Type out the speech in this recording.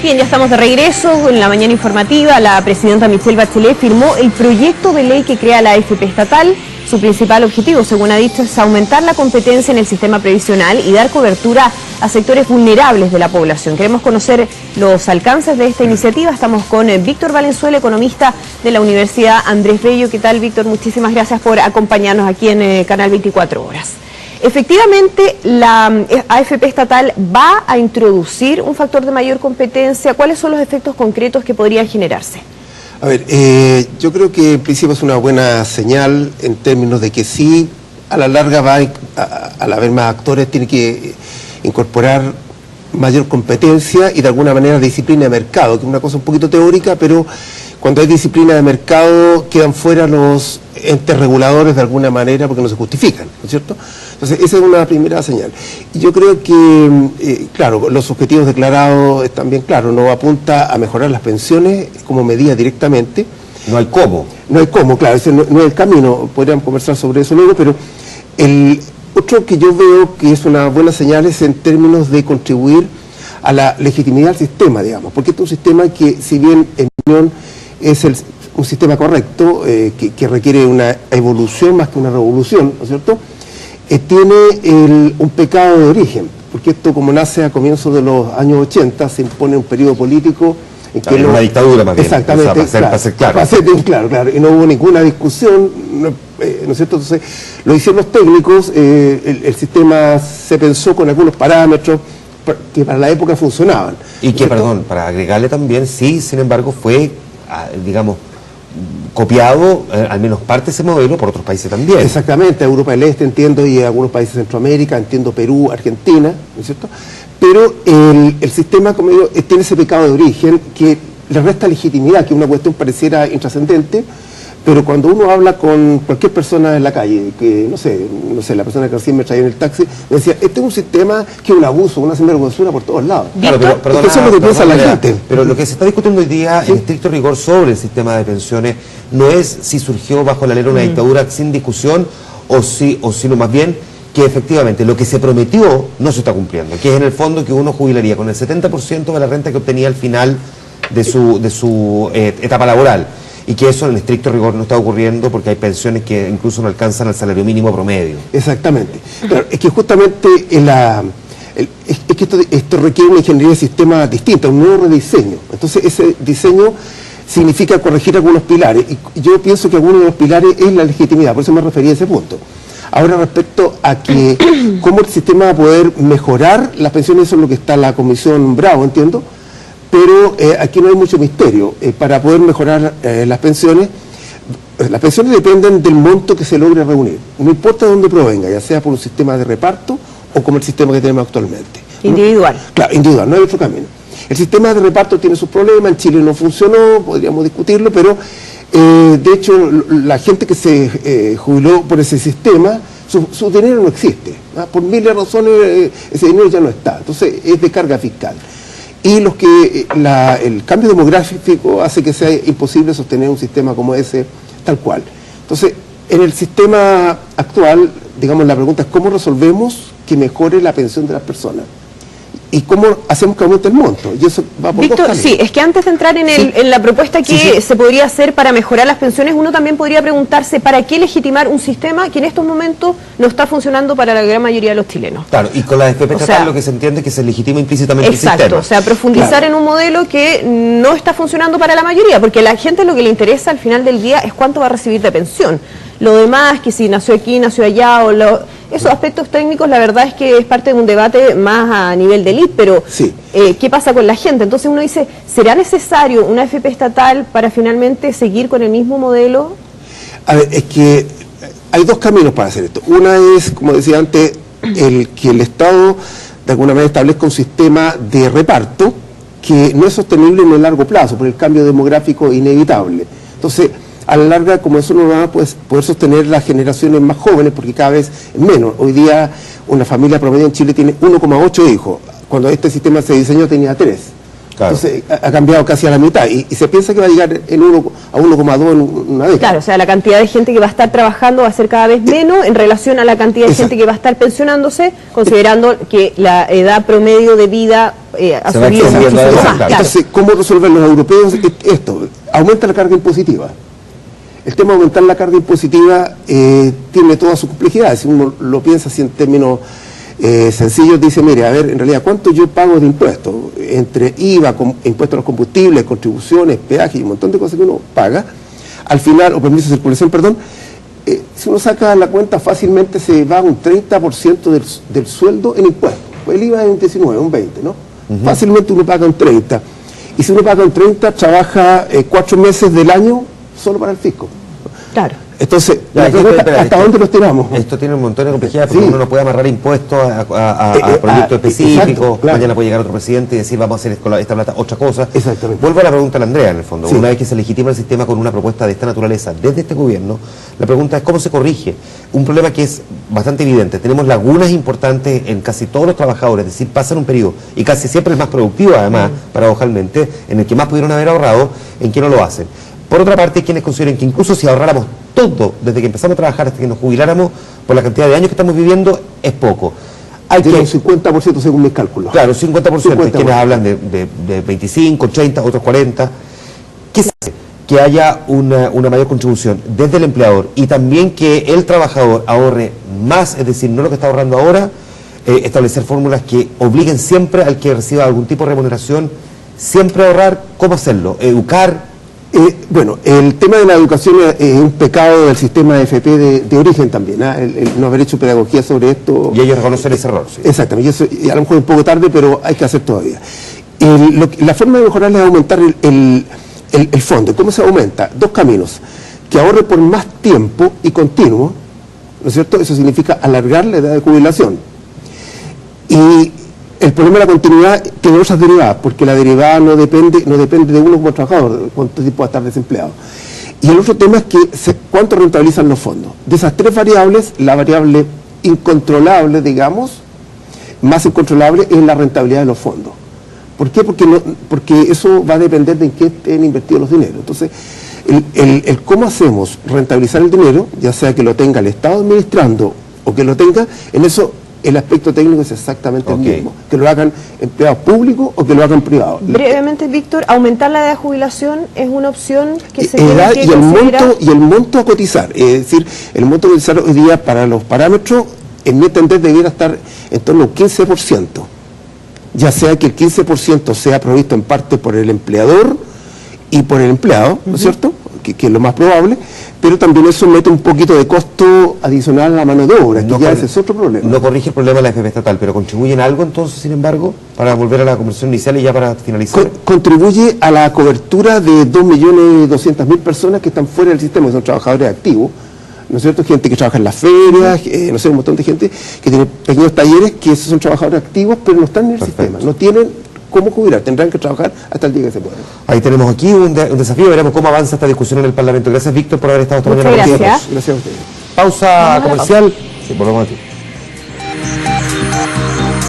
Bien, ya estamos de regreso en la mañana informativa. La presidenta Michelle Bachelet firmó el proyecto de ley que crea la AFP estatal. Su principal objetivo, según ha dicho, es aumentar la competencia en el sistema previsional y dar cobertura a sectores vulnerables de la población. Queremos conocer los alcances de esta iniciativa. Estamos con Víctor Valenzuela, economista de la Universidad Andrés Bello. ¿Qué tal, Víctor? Muchísimas gracias por acompañarnos aquí en Canal 24 Horas. Efectivamente, la AFP estatal va a introducir un factor de mayor competencia. ¿Cuáles son los efectos concretos que podrían generarse? A ver, yo creo que en principio es una buena señal en términos de que sí, a la larga va, al haber más actores, tiene que incorporar mayor competencia y de alguna manera disciplina de mercado, que es una cosa un poquito teórica, pero cuando hay disciplina de mercado quedan fuera los entes reguladores de alguna manera porque no se justifican, ¿no es cierto? Entonces esa es una primera señal. Y yo creo que, claro, los objetivos declarados están bien claros, no apunta a mejorar las pensiones como medida directamente. No hay cómo. No hay cómo, claro, ese no es el camino, podríamos conversar sobre eso luego, pero el otro que yo veo que es una buena señal es en términos de contribuir a la legitimidad del sistema, digamos, porque este es un sistema que, si bien en mi opinión es un sistema correcto, que requiere una evolución más que una revolución, ¿no es cierto?, tiene un pecado de origen, porque esto, como nace a comienzos de los años 80, se impone un periodo político en que una dictadura más bien. Exactamente, o sea, para ser claro. Para ser bien claro, y no hubo ninguna discusión, ¿no es cierto? Entonces, lo hicieron los técnicos, el sistema se pensó con algunos parámetros que para la época funcionaban. Y que, perdón, para agregarle también, sí, sin embargo, fue, digamos, copiado, al menos parte de ese modelo, por otros países también. Exactamente, Europa del Este, entiendo, y algunos países de Centroamérica, entiendo Perú, Argentina, ¿no es cierto? Pero el sistema, como digo, tiene ese pecado de origen que le resta legitimidad, que una cuestión pareciera intrascendente, pero cuando uno habla con cualquier persona en la calle, que no sé, la persona que recién me traía en el taxi, me decía, este es un sistema que es un abuso, una sinvergüenzura por todos lados. Claro, pero perdona, eso es lo que piensa la gente. Pero lo que se está discutiendo hoy día, ¿sí?, en estricto rigor sobre el sistema de pensiones, no es si surgió bajo la ley una dictadura sin discusión, o sino más bien que efectivamente lo que se prometió no se está cumpliendo, que es en el fondo que uno jubilaría con el 70% de la renta que obtenía al final de su etapa laboral. Y que eso en estricto rigor no está ocurriendo porque hay pensiones que incluso no alcanzan al salario mínimo promedio. Exactamente. Claro, es que justamente esto requiere una ingeniería de sistema distinta, un nuevo rediseño. Entonces ese diseño significa corregir algunos pilares. Y yo pienso que alguno de los pilares es la legitimidad, por eso me refería a ese punto. Ahora, respecto a que cómo el sistema va a poder mejorar las pensiones, eso es lo que está la Comisión Bravo, entiendo. Pero aquí no hay mucho misterio. Para poder mejorar las pensiones dependen del monto que se logre reunir. No importa de dónde provenga, ya sea por un sistema de reparto o como el sistema que tenemos actualmente. Individual. Claro, individual, no hay otro camino. El sistema de reparto tiene sus problemas, en Chile no funcionó, podríamos discutirlo, pero de hecho la gente que se jubiló por ese sistema, su dinero no existe. Por miles de razones ese dinero ya no está. Entonces es de carga fiscal. Y el cambio demográfico hace que sea imposible sostener un sistema como ese tal cual. Entonces, en el sistema actual, digamos, la pregunta es cómo resolvemos que mejore la pensión de las personas y cómo hacemos que aumente el monto. Y eso va por Víctor, dos caminos. sí, es que antes de entrar en la propuesta que se podría hacer para mejorar las pensiones, uno también podría preguntarse para qué legitimar un sistema que en estos momentos no está funcionando para la gran mayoría de los chilenos. Claro, y con la AFP estatal lo que se entiende es que se legitima implícitamente el sistema. Exacto, o sea, profundizar en un modelo que no está funcionando para la mayoría, porque a la gente lo que le interesa al final del día es cuánto va a recibir de pensión. Lo demás, que si nació aquí, nació allá, esos aspectos técnicos, la verdad es que es parte de un debate más a nivel de elite, pero sí. ¿Qué pasa con la gente? Entonces uno dice, ¿será necesario una AFP estatal para finalmente seguir con el mismo modelo? A ver, es que hay dos caminos para hacer esto. Una es, como decía antes, que el Estado de alguna manera establezca un sistema de reparto que no es sostenible en el largo plazo, por el cambio demográfico inevitable. Entonces, a la larga, como eso no va a poder sostener las generaciones más jóvenes, porque cada vez es menos. Hoy día una familia promedio en Chile tiene 1,8 hijos, cuando este sistema se diseñó tenía 3. Claro. Entonces ha cambiado casi a la mitad y se piensa que va a llegar a 1,2 en una década. Claro, o sea, la cantidad de gente que va a estar trabajando va a ser cada vez menos en relación a la cantidad de gente que va a estar pensionándose, considerando que la edad promedio de vida ha subido muchísimo más. Claro. Entonces, ¿cómo resolver los europeos esto? Aumenta la carga impositiva. El tema de aumentar la carga impositiva tiene todas sus complejidades. Si uno lo piensa así en términos sencillos, dice, mire, a ver, en realidad, ¿cuánto yo pago de impuestos? Entre IVA, impuestos a los combustibles, contribuciones, peajes y un montón de cosas que uno paga. Al final, o permiso de circulación, perdón, si uno saca la cuenta, fácilmente se va a un 30% del sueldo en impuestos. Pues el IVA es un 19, un 20, ¿no? Fácilmente uno paga un 30. Y si uno paga un 30, trabaja 4 meses del año solo para el fisco. Claro. Entonces, la pregunta, ¿hasta dónde los tiramos? Esto tiene un montón de complejidades porque uno no puede amarrar impuestos a proyectos específicos. Exacto, claro. Mañana puede llegar otro presidente y decir vamos a hacer con esta plata otra cosa. Exactamente. Vuelvo a la pregunta de la Andrea, en el fondo. Una vez que se legitima el sistema con una propuesta de esta naturaleza desde este gobierno, la pregunta es cómo se corrige. Un problema que es bastante evidente. Tenemos lagunas importantes en casi todos los trabajadores, es decir, pasan un periodo, y casi siempre el más productivo además, paradojalmente, en el que más pudieron haber ahorrado, en que no lo hacen. Por otra parte, hay quienes consideran que incluso si ahorráramos todo, desde que empezamos a trabajar hasta que nos jubiláramos, por la cantidad de años que estamos viviendo, es poco. Hay que un 50% según mis cálculos. Claro, 50%. Hay quienes hablan de 25, 80, otros 40. ¿Qué se hace? Que haya una mayor contribución desde el empleador y también que el trabajador ahorre más, es decir, no lo que está ahorrando ahora, establecer fórmulas que obliguen siempre al que reciba algún tipo de remuneración, siempre a ahorrar. ¿Cómo hacerlo? Educar. Bueno, el tema de la educación es un pecado del sistema de FP de origen también, el no haber hecho pedagogía sobre esto. Y ellos reconocen ese error. Sí. Exactamente, y a lo mejor un poco tarde, pero hay que hacer todavía. La forma de mejorarla es aumentar el fondo. ¿Cómo se aumenta? 2 caminos. Que ahorre por más tiempo y continuo, ¿no es cierto? Eso significa alargar la edad de jubilación. Y el problema de la continuidad tiene otras derivadas, porque la derivada no depende de uno como trabajador, cuánto tiempo va a estar desempleado. Y el otro tema es que cuánto rentabilizan los fondos. De esas 3 variables, la variable incontrolable, digamos, más incontrolable es la rentabilidad de los fondos. ¿Por qué? Porque eso va a depender de en qué estén invertidos los dineros. Entonces, el cómo hacemos rentabilizar el dinero, ya sea que lo tenga el Estado administrando o que lo tenga, en eso el aspecto técnico es exactamente el mismo, que lo hagan empleados públicos o que lo hagan privados. Brevemente, Víctor, aumentar la edad de jubilación es una opción que se tiene que considerar. Y el monto a cotizar, es decir, el monto a cotizar hoy día para los parámetros, en mi entender, debiera estar en torno a un 15%, ya sea que el 15% sea provisto en parte por el empleador y por el empleado, ¿no es cierto?, que es lo más probable, pero también eso mete un poquito de costo adicional a la mano de obra, que ya ese es otro problema. No corrige el problema de la FP estatal, pero ¿contribuye en algo entonces, sin embargo, para volver a la conversación inicial y ya para finalizar? Contribuye a la cobertura de 2.200.000 personas que están fuera del sistema, que son trabajadores activos, ¿no es cierto? Gente que trabaja en las ferias, no sé, un montón de gente que tiene pequeños talleres, que esos son trabajadores activos, pero no están en el sistema, no tienen cómo jubilar, tendrán que trabajar hasta el día que se pueda. Ahí tenemos aquí un desafío, veremos cómo avanza esta discusión en el Parlamento. Gracias, Víctor, por haber estado esta mañana con nosotros. Gracias a ustedes. Pausa comercial. Sí, volvemos a ti.